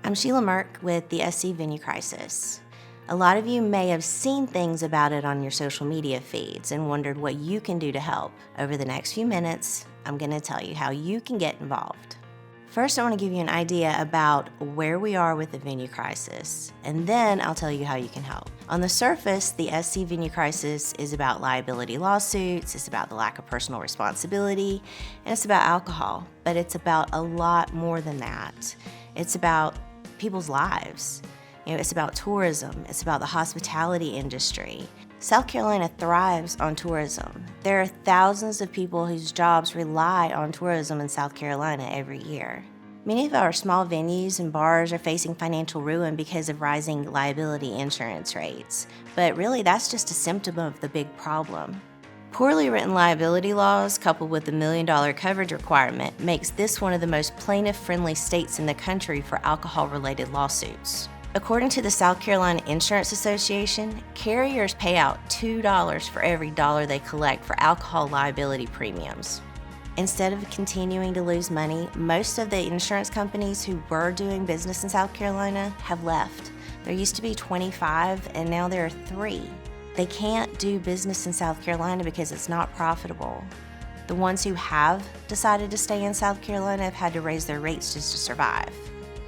I'm Sheila Merck with the SC Venue Crisis. A lot of you may have seen things about it on your social media feeds and wondered what you can do to help. Over the next few minutes, I'm going to tell you how you can get involved. First, I want to give you an idea about where we are with the venue crisis, and then I'll tell you how you can help. On the surface, the SC Venue Crisis is about liability lawsuits, it's about the lack of personal responsibility, and it's about alcohol, but it's about a lot more than that. It's about people's lives. It's about tourism. It's about the hospitality industry. South Carolina thrives on tourism. There are thousands of people whose jobs rely on tourism in South Carolina every year. Many of our small venues and bars are facing financial ruin because of rising liability insurance rates. But really, that's just a symptom of the big problem. Poorly written liability laws, coupled with the $1 million coverage requirement, makes this one of the most plaintiff-friendly states in the country for alcohol-related lawsuits. According to the South Carolina Insurance Association, carriers pay out $2 for every dollar they collect for alcohol liability premiums. Instead of continuing to lose money, most of the insurance companies who were doing business in South Carolina have left. There used to be 25, and now there are 3. They can't do business in South Carolina because it's not profitable. The ones who have decided to stay in South Carolina have had to raise their rates just to survive.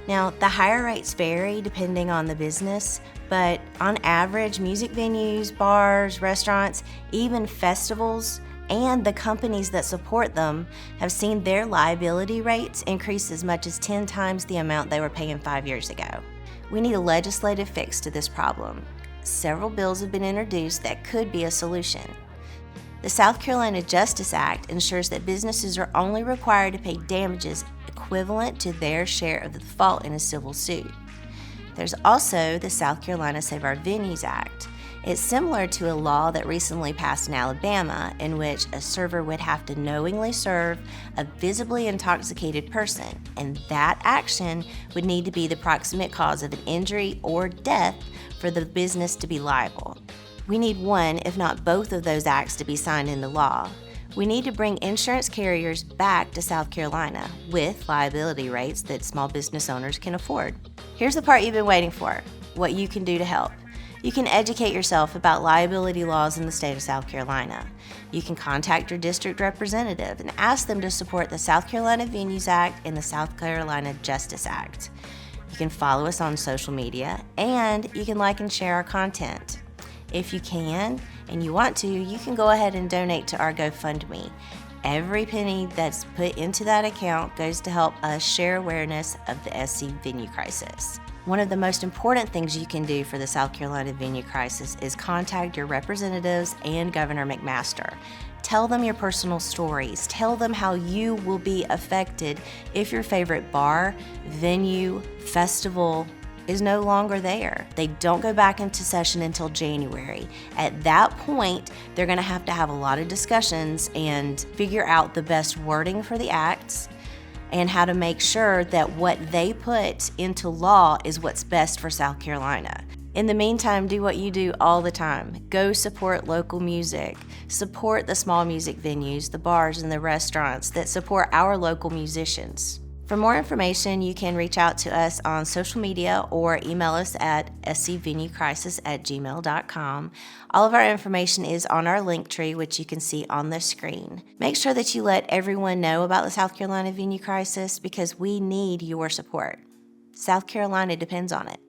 Now, the higher rates vary depending on the business, but on average, music venues, bars, restaurants, even festivals, and the companies that support them have seen their liability rates increase as much as 10 times the amount they were paying 5 years ago. We need a legislative fix to this problem. Several bills have been introduced that could be a solution. The South Carolina Justice Act ensures that businesses are only required to pay damages equivalent to their share of the default in a civil suit. There's also the South Carolina Save Our Venues Act. It's similar to a law that recently passed in Alabama, in which a server would have to knowingly serve a visibly intoxicated person, and that action would need to be the proximate cause of an injury or death for the business to be liable. We need one, if not both of those acts to be signed into law. We need to bring insurance carriers back to South Carolina with liability rates that small business owners can afford. Here's the part you've been waiting for, what you can do to help. You can educate yourself about liability laws in the state of South Carolina. You can contact your district representative and ask them to support the South Carolina Venues Act and the South Carolina Justice Act. You can follow us on social media, and you can like and share our content. If you can and you want to, you can go ahead and donate to our GoFundMe. Every penny that's put into that account goes to help us share awareness of the SC Venue Crisis. One of the most important things you can do for the South Carolina Venue Crisis is contact your representatives and Governor McMaster. Tell them your personal stories. Tell them how you will be affected if your favorite bar, venue, festival is no longer there. They don't go back into session until January. At that point, they're going to have a lot of discussions and figure out the best wording for the acts and how to make sure that what they put into law is what's best for South Carolina. In the meantime, do what you do all the time. Go support local music. Support the small music venues, the bars, and the restaurants that support our local musicians. For more information, you can reach out to us on social media or email us at scvenuecrisis@gmail.com. All of our information is on our link tree, which you can see on the screen. Make sure that you let everyone know about the South Carolina Venue Crisis because we need your support. South Carolina depends on it.